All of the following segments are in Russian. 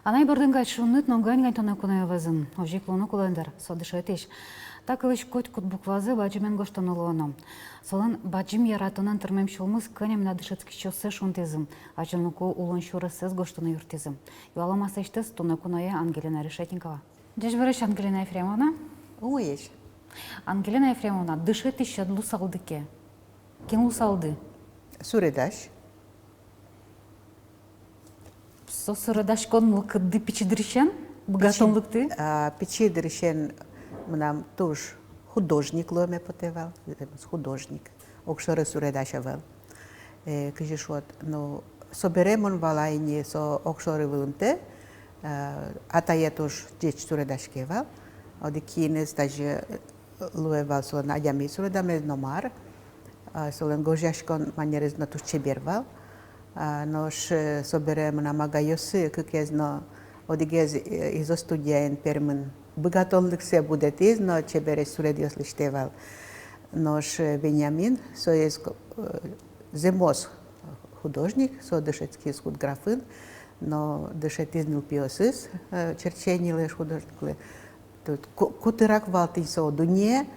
Анай бардын гайшуннут нонгань гань тона куная вазын. Ожик лону кулендер, содышетиш. Такылыш коть кут буквазы баджимен гоштонолуаном. Солан баджим яратонан термем шулмыз кынем на дышецки чосы шунтизм. Ачылнуку улон шурасыз гоштона юртизм. Юаламасештес тона куная Ангелина Решетникова. Дежбереш Ангелина Ефремовна? Уеш. Ангелина Ефремовна, дышетиш адлу салдыке. Кем лусалды? Суредаш. Сосырадаш конмыл кыдды пичидиришен? Богатонлыкты? Пичидиришен нам тоже художник ломе потевал, художник. Окшоры суредашавал. Кажешот, ну, соберемон валайни со окшоры вылымте, атая тоже деч суредашкевал. Оди кинес даже луевал со надями суредаме номар. Солен гожашкон манерез на туш чебервал. Nós soberemos na magaiose que é no odigez izostudiaen permen bogatonlik se budetis no chebere suredios listeval. Nós Benjamin so jest zemos художник, so дышецкий худграфын, но дышетизнил пиосис черчениле художникле. Тут кутырак валтин со дуне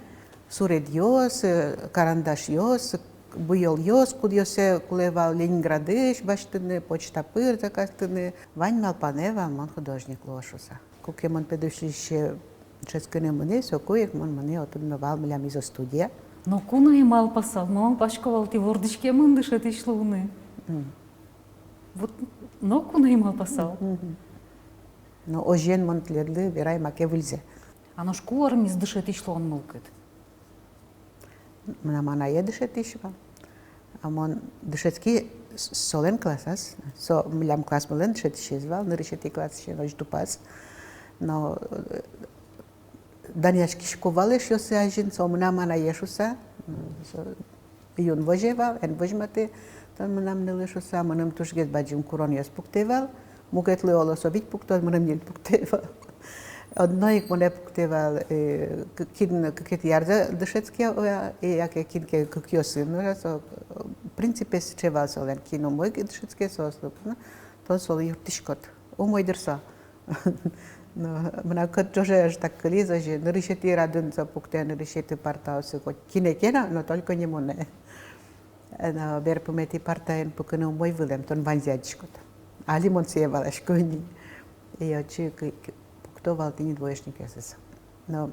сурedios, карандашиос Буйол йос, куд йосе кулевал Ленинградыш, баштыны, почта пыр закастыны, вань малпанева, мон художник лошуса. Куке мон педушлище ческыны мыне, сокуек мон мыне отудновал милям изо студия. Но куна и мал пасал, мон пашковал ти вордышке мындышет и шлуны. Вот, но куна и мал пасал. Но ожен мон тлерлы, верай маке выльзе. А но шкуарм издышет и шлун мылкет. Мана едышет ишва. Амон дышецки солен классас, со милям класс мылен дышет ишезвал, нырышет и класс еще ночь дупас. Но даняшки шковалеш йосе ажин, со мана ешуса, юн вожевал, ен вожмате, то мнам нылышуса, мнам тушгет баджим курон йос пуктевал, мугет леоло совить пуктот, мнам нил пуктевал. Одной моне пуктевал кин какие-то ярда дышецкие, и яке кин как йосы, ну раз в принципе счевал солен кино мой дышецкие сослуп, то сол юртишкот, у мой дерса. Но мна кот тоже аж так лиза же, нырышети радун за пукте, нырышети партаусы, кот кине кена, но только не моне. На берпумети партаен пукну мой вылем, тон ванзядишкот. А лимон севал ашкони. И я чик кто валтини двоечник есес. Но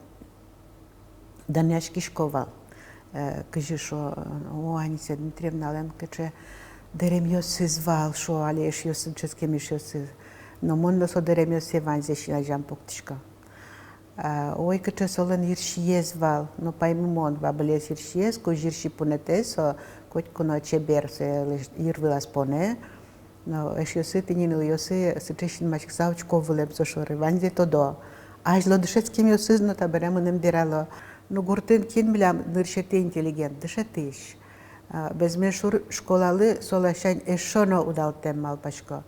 даняшки шковал. Кажи, що Аніся Дмитрівна Ленкаче дерем йоси звал, що алєш йоси ческим йоси. Но монно со дерем йоси ванзеші на жампуктишка. Ой, каче солен гіршіє звал, но паймон бабелес гіршіє, ко гірші понете, со коть коно чебер се гірвила споне. No, și eu sunt tininu, eu sunt treșin mai sau covulem să șore, vanze todo. Aș lo dușeți kim eu sunt no taberem în îmdiralo. No gurten kin milam nărșete inteligent, dușetiș. Bez meșur școlalı solașan eșono udaltem mal pașco.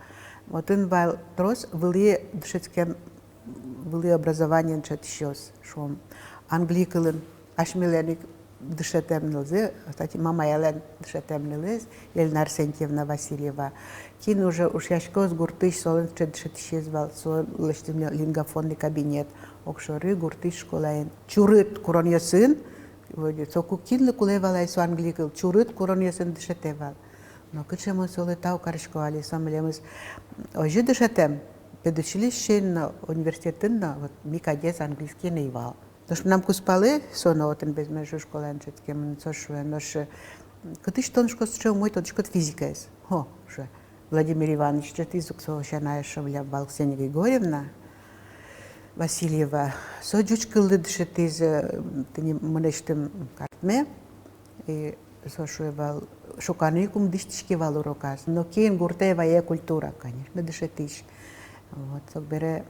Motân val tros vâlie dușeți kim vâlie образование încețios. Șom anglicălân așmilenic дышетем нылзы, кстати, мама Елен дышетем нылыз, Елена Арсентьевна Васильева. Кин уже уж яшкос гуртыш солен дышетишез вал, сол лыштым лингофонный кабинет. Окшоры гуртыш школаен. Чурыт курон ясын, соку кинлы кулевалай со англикал, чурыт курон ясын дышетевал. Но кычемо солы тау карышковали, самлемыз. Ожи дышетем, педучилищен университетын, вот микадес английский наивал. Тош нам куспали сонотен без межу школенчетким, цошуе, нош катиш тоншко счел мой тодишкот физика ес. Хо, ше. Владимир Иванович, че ти зуксо шаная шавля бал Ксения Григорьевна Васильева. Со джучкылды дышет из тени мнештым картме, и сошуе вал шуканикум дыштишки вал урокас. Но кейн гуртева е культура, конечно, дышетиш. Вот, сок бере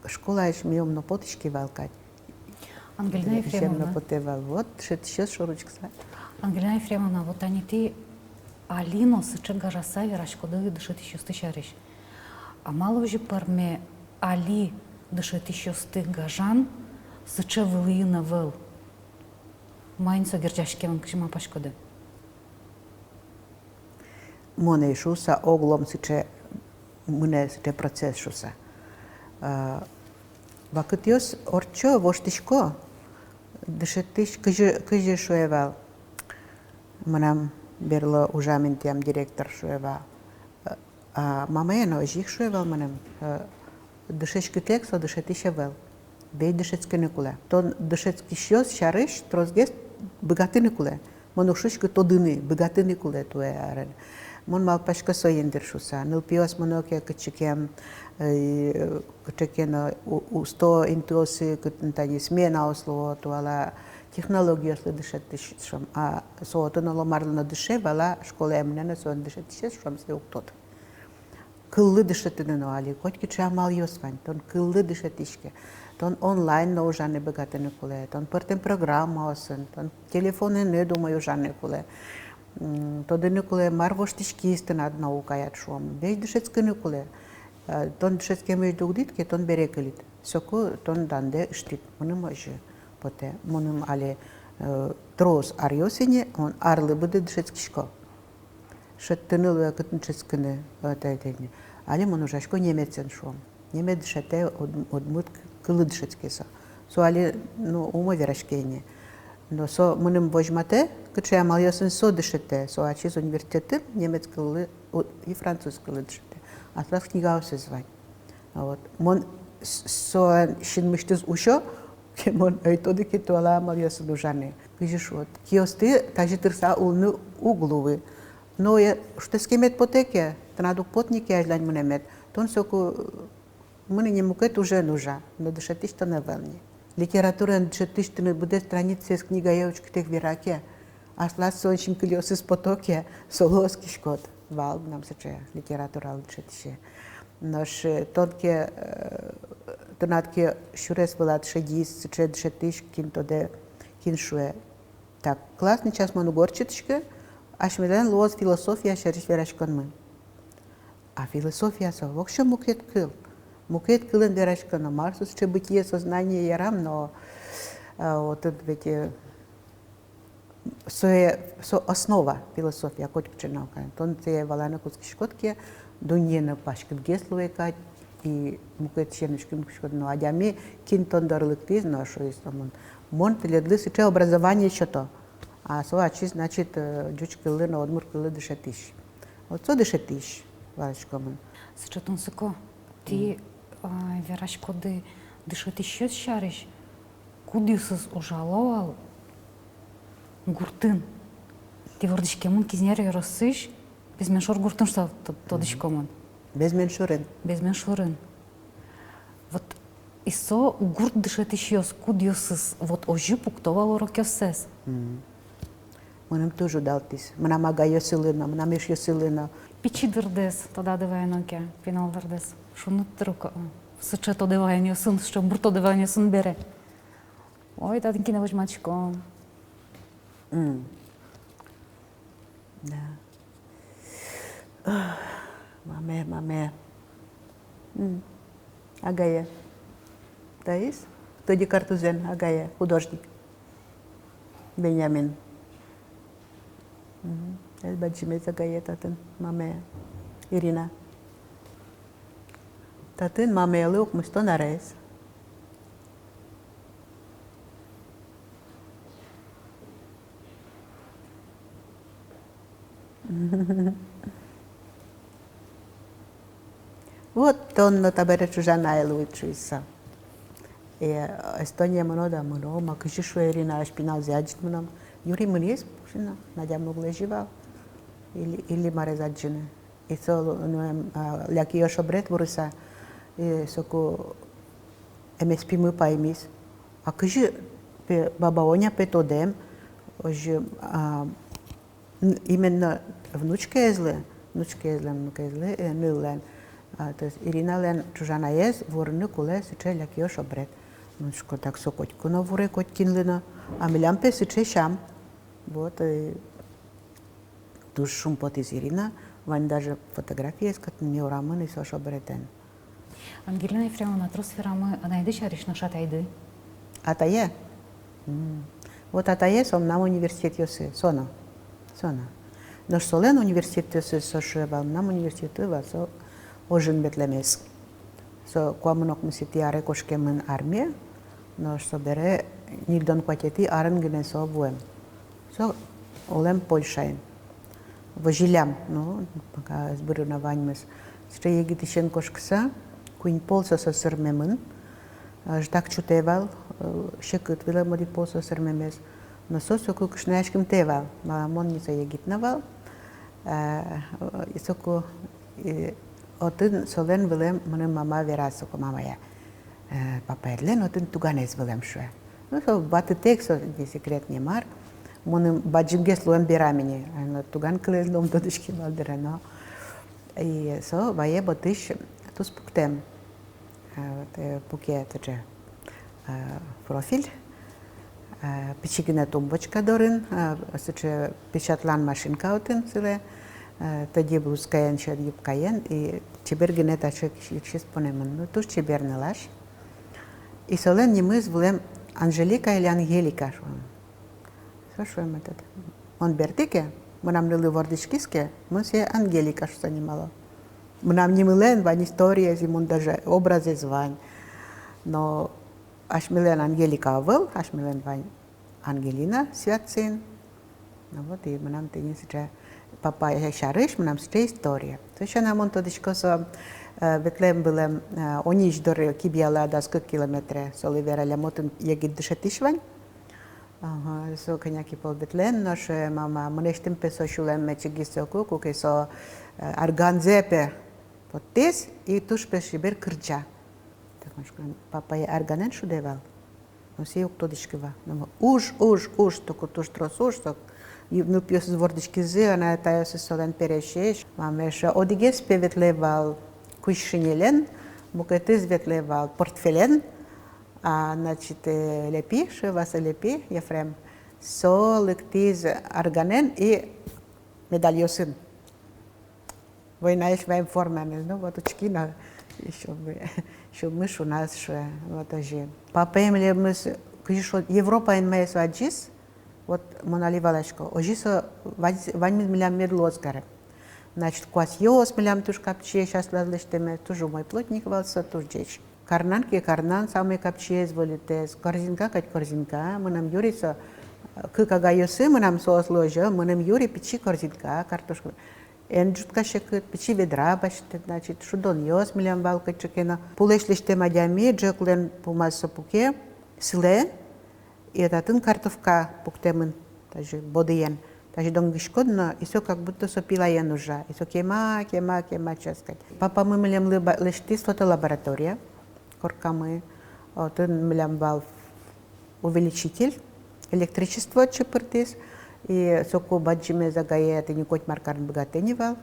школа еш ми умно потишки валкать. Ангелина Ефремовна. Потевал. Вот, сейчас шуручка. Ангелина Ефремовна, вот они ты Алино сыче гажаса верашкоды дышит еще стычариш. А мало уже парме Али дышит еще стых гажан сыче вылина выл. Майн согерчашкеван кшима пашкоды. Моне шуса оглом сыче mâne de proces șusa. Vakit jos orço voștișco, deșetiș câje șoeval, mânam berlo užamintiam direktor șoeva. Mama e no jih șoeval mânam, deșeș câtex o deșetișevel. Bei deșețcănicule. Ton deșețchișios și arăș, trozghest, băgatânicule. Mănușuși că todâni, băgatânicule tu e are. Mon mal pașcă să inderșusa. Nil pios mănoche că cikem, că cikem usto intuosi, că întâi smena oslo, tu ala tehnologios le deșetișăm. So tu nu marlă no deșeva la școala emnene, so deșetișăm se tot. Câllă deșetină ali, coți ce amal iosfani, ton câllă deșetișke. Ton online no žane băgatânicule, ton părtem program osân, ton telefone ne dumă žanecule. Todănicule marvoștișchist în ad nauca iat șom. Bei deșețcănicule. Ton deșețcheme dugdit, că ton berecălit. Socu ton dande știt, mânăm ajă. Poate, mânăm ale tros ariosine, on arlă bădă deșețchișco. Și tânălă cât încețcăne, ale mânujașco nemețen șom. Nemet deșete odmut câlâd șețchesa. So ale nu umă verașchene. No so mânăm vojmate, că ce am ales în so deșete, so acest universitate, nemeț câlâd, e franțuz câlâd deșete. Asta kniga o se zvani. Mon so și în miștez ușo, că mon ai tot de că tu ala am ales în ujane. Că șot. Chiosti, taji târsa ulnu ugluvi. No e, știu schemet poteche, traduc potniche aș la mânemet. Ton so cu mâine не мукет уже нужа, но дышатишь-то на волне. Литература дышатишь-то не будет страницы с книга евочки тех вираке, а слаз очень колеса с потоки, солоски шкод. Вал нам сече литература дышатище. Наш тонке тонатке шурес вылад шедис, сече дышатиш кинтоде киншуе. Так, классный час ману горчиточка, а шмелен лоз философия шериш верашкон. А философия со вообще мукет кыл. Мукет кылын верашка на Марсус, че бытие сознание ярам, но вот это ведь со основа философия, котик чинаука. Тон те валана куски шкотки, дуньена пашкит гесловека и мукет ченочки мукшкот, но адями кинтон дарлыктиз, но что есть там. Мон теледлы сече образование еще то. А со ачи значит джуч кылы на одмур кылы дышатиш. Вот со дышатиш, валачка мон. Сечетун сыко, ти вераш коды дышатиш шариш, кудисыз ужаловал гуртын. Ти върдишке мун кизнери росиш, без меншор гуртын что тодишко мун. Без меншурен. Без меншурен. Вот исо гурт дышатиш кудисыз вот ожи пуктовал рокёсес. Мânăm tu judaltis, mânăm aga iosılına, mânăm ești iosılına. Пичи дърдес, тода девая ноке, пинал дърдес. Шунut трука. Съче то девая не сын, що бурто девая не сын бере. Ой, татинки не вожмачко. Da. Mame. Agaie. Taís? Тоді Картузен, Агая, художник. Бенjamin. El băgimeza Agaie, tatân, mame. Irina. Tatân, mame, el eu cum ston ares. Вот он табере чужана елуичуиса. Estonia mănoda măno, mă câșișu Irina așpinal zeagit mânam. Iuri mânies, pușina, n-adeam nuglejiva. Ili mare zagine. I so leaki još obret vorusa. So cu MSP mă paimis. A câși pe babaonia pe todem, oji именно внучка езле, нылен. То есть Ирина лен чужана ез, ворны куле сыче ляки ош обред. Ну что так сокотьку на воре коткинлина, а милямпе сыче шам. Вот и душ шум пот из Ирина, вань даже фотографии есть, как не ураман и сош обреден. Ангелина Ефремовна, тросфера мы найдешь ариш шат айды? Атае? Вот атае сом нам университет йосы, сона. Наш солен университет йосы сошевал, нам университет йосы, ожин бетлемес. Со куамынок мусити аре кошкемын армия, но что бере нильдон кватети арын гене со буем. Со олем Польшайн. Вожилям, ну, пока сборю на ваньмес. Что егит ищен кошкса, куин полса со сырмемын, ждак чутевал, шекут виле моди полса сырмемес. Но сосо кукшнашким тевал, маламон не со егит навал, и соку отын солен вилем мына мама верасо ко мамая. Папа едлен отын туганез вилем шуе. Ну, со баты тек со не секрет не мар. Мыным баджимге слуен берамени, но туган клез лом додышки валдера, но и со вае ботыш тус пуктем. Пуке это же профиль. Печигина тумбочка дорин, соче печатлан машинка отын силе. Тоді блузкаєн, що юбкаєн, і чебер генета, що чист понеман. Ну, туж чебер не лаш. І солен ми зволем Анжеліка или Ангеліка. Що ми тут? Он бертике, ми нам не вордичкіске, ми все Ангеліка, що занімало. Ми нам не милен, вань історія, зімун даже образи звань. Но аж милен Ангеліка овел, аж милен вань Ангеліна святцин. Ну, вот, і ми нам тені сече папа я шариш, ми нам ще історія. То ще нам он тодичко со Бетлем билем оніч дори кіб'яла да скільки кілометри соли вераля мотин єгід дешетишвань. Ага, со коняки пол Бетлем, наш мама менештим песо шулем мечеги соку, куки со арганзепе потис і туш пешибер кирча. Так папа я арганен шудевал. Ну сі тодичкива. Уж, току туш тросуш, ток nu pios zvordički zena, tajo se solen perešeš. Máme še odiges pevetleval kušinelen, buketiz vetleval portfelen, a значит лепи, še vas лепи, Ефрем, со лектиз арганен и медальосын. Война еще в форме, ну вот очкина еще мышь у нас ще, вот тоже. Папа имели мы, что Европа инмеет свадьис. Вот Монали Валашко, ожисо вань милям медлозгаре. Значит, квас йос милям туш капче, сейчас лазлештеме, тоже мой плотник валса, туш джеч. Карнанки карнан, самые капче зволитес, корзинка кать корзинка, мы нам юриса, кыка йосы, мы нам соус ложа, мы нам юри печи корзинка, картошку. Энджутка шекет, печи ведра баште, значит, шудон йос милям валка чекена. Пулешлиште мадями, джеклен пумасо пуке, силе, и этот картовка пуктемын, даже бодиен, даже донгишкодно, и все как будто сопила я нужа, и все кема, ческать. Папа мы милям лишти фото лаборатория, коркамы, вот он милям вал увеличитель, электричество чепертис, и соку баджиме загае, это не коть маркарн богатыни вал,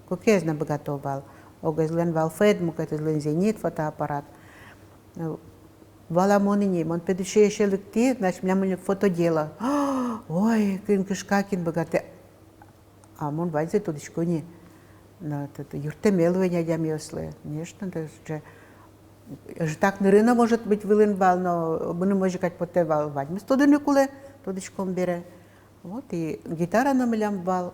кукезна богатовал, огезлен вал фед, мукетезлен зенит фотоаппарат. Вала монини, он педуше еще лекти, значит, меня мы фото дело. Ой, кин кишка кин богатый. А мон вайзе тодичко не. На это юрте мелве не ямьёсле. Конечно, это же так нырына может быть вилен вал, но мы не можем как поте вал вать. Мы стодо никуле тодичком бере. Вот и гитара на милям вал,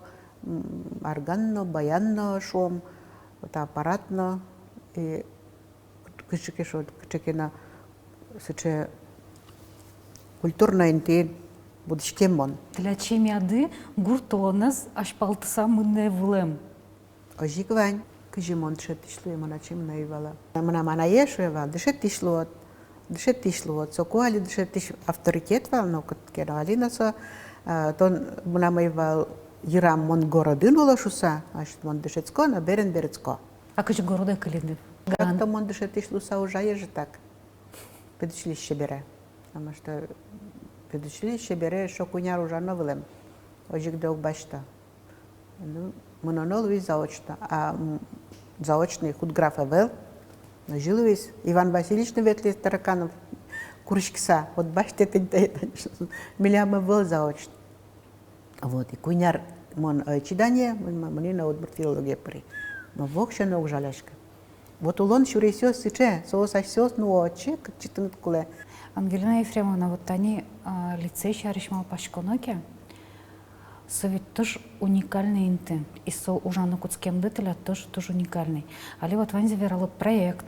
органно, баянно шум, вот аппаратно и кишки шо кишкина. Сече культурно интен будишкемон. Для чемяды гуртоныз ашпалтыса мынне вулем. Ожигвань, кижимон дешеттишлу емона чем наивала. Мана мана ешуевал, дешеттишлу от сокуали дешеттиш авторитет вал, но кера алина со тон мана маивал Ирам мон городын волошуса, значит мон дешетско, на берен берецко. А кыч города кылины? Как-то мон дешеттишлуса уже еже так. Педучилище бере. Потому что педучилище бере, что куняр уже новым. Ожиг док башта. Ну, мононоловый заочно. А заочный худграфа вел. Но жиловис Иван Васильевич Ветлис Тараканов. Курочкса. Вот баште миляма вел заочно. Вот. И куняр мон чидание, мне на отбор филологии при. Но вокша ног жаляшка. Вот улон шуресёс сыче, соосасёс нуоче, как читанут куле. Ангелина Ефремовна, вот они лицей шаришмал пашконоке. Совет тоже уникальный интент. И со ужану куцкем дителя тоже уникальный. Али вот ванзи верало проект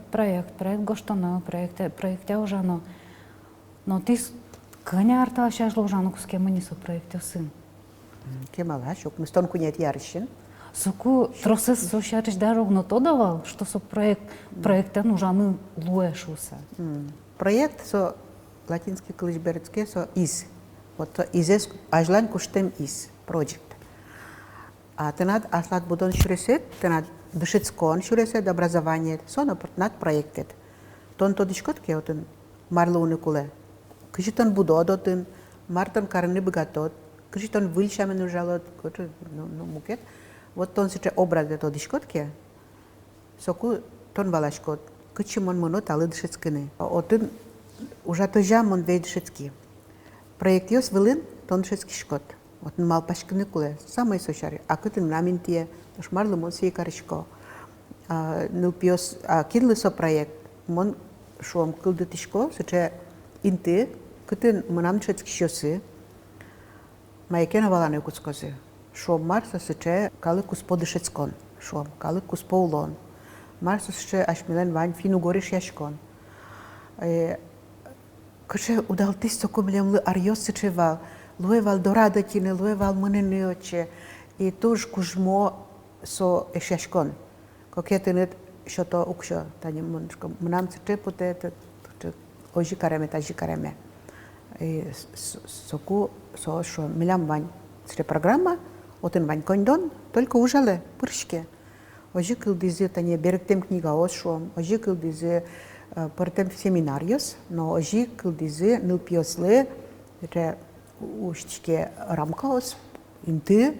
гоштано, проекте ужану. Но ты кыня арта шажло ужану куцкем не со проекте сын. Кемала, шок, мы стон кунет ярыщин. Соку процесс сошариш дарогно то давал, что со проектен ужану луэшуса. Проект со латинский калышберецкий со из. Вот то изес ажлан куштем из. Project. А ты над аслат будон шуресет, ты над дышицкон шуресет образование, соно над проектет. Тон то дишкотке отын марлуны куле. Кыжитон будодотын, мартон карны богатот, кыжитон выльшамен ужалот, ну мукет. Вот тон сече образ то дишкотке, соку тон балашкот, кычимон монот алы дышицкины. Отын уже то жамон вей дышицки. Проект ёс вылын тон дышицки шкот. Вот мал пашкины куле, самые сошари. А кытын наминтие, уж марлы мон сей карышко. Нылпиос, кинлы со проект, мон шуам кылды тишко, сече инты, кытын мынам дышицки шосы, майкена валаны куцкосы. Шуам марса сече калы куспо дышицкон, шуам калы куспо улон. Марса сече ашмилен вань фину гориш яшкон. Кыче удалтис соку млемлы арьос сече вал, луе вал дорадотine, луе вал мânănăce, и туж кужмо со ешешкон. Кокетынет шото укшо, тани мânșcă mânam ce pute o jicareme, ta jicareme. Соку со шо милям вань сре программа, отын вань кондон, только ужале пыршке. Ожи кылдизе тани беректем книга ошом, ожи кылдизе пărtem семинариос, но ожи кылдизе нылпиосле, ре uștiche ramkaos, inti,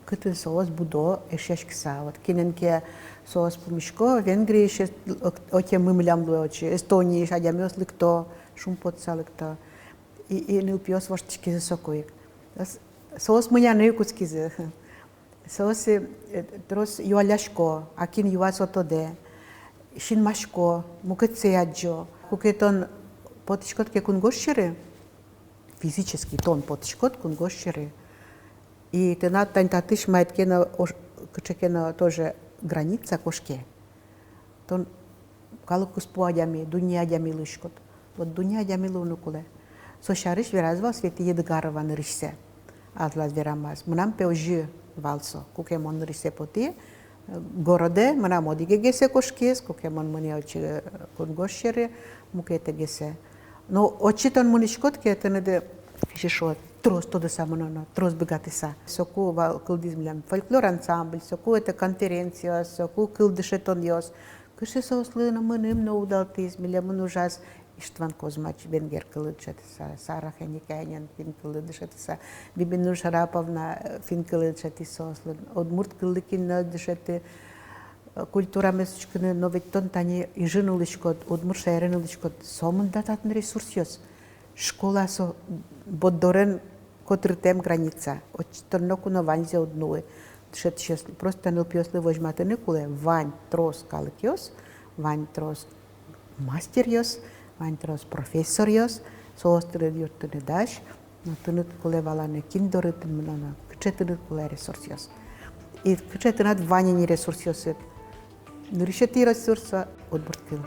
cât soos budo eșești savat. Kinenke soos pumișco, Vengrie și oche mâmleam lui oce, Estonie și adiamios licto, și un pot să licto. I nilpios vaștiche socoic. Soos mânia nu cu schize. Soos tros eu aleșco, akin eu asotode, și în mașco, mucăt se iagio, cu keton potișcot che cu ngoșire. Физический тон подшкот кун гощеры. И ты на тантатыш мает кена кычекена тоже граница кошке. Тон калукус пуадями, дуньядями лышкот. Вот дуньядями лунукуле. Сошарыш веразвал свети едгарова нырышсе. Азлаз верамаз. Мнам пеожи валсо. Кукемон нырышсе поти. Городе, мнам одиге гесе кошкес, кукемон мне очи кун гощеры, мукете гесе. Но очитан мунишкот ке тенеде фишешот трос то да самоно трос богатиса соку вал кылдизмлям фольклор ансамбль соку это конференция соку кылдышетон ёс кыше сослына мыным но удалтизмлям мунужас Иштван Козмач Венгер кылдышетса Сара Хеникайнян фин кылдышетса Бибинур Шараповна фин кылдышетса Одмурт кылдыкин дышеты культура месучкыны, но ведь тон тани и женулышкот, удмурша яренулышкот, сомын дататын ресурс ёс. Школа со боддорен котрытем граница. Очтон нокуно ванзе однуе. Шет сейчас просто нылпиослы вожматыны куле. Вань трос калык ёс, вань трос мастер ёс, вань трос профессор ёс. Соостыры юртыны даш, но тыныт куле валаны киндорытын мынана. Кыче тыныт куле ресурс ёс. И кыче тынат ванени ресурс ёсет. Nu rișeti resursa odburtil.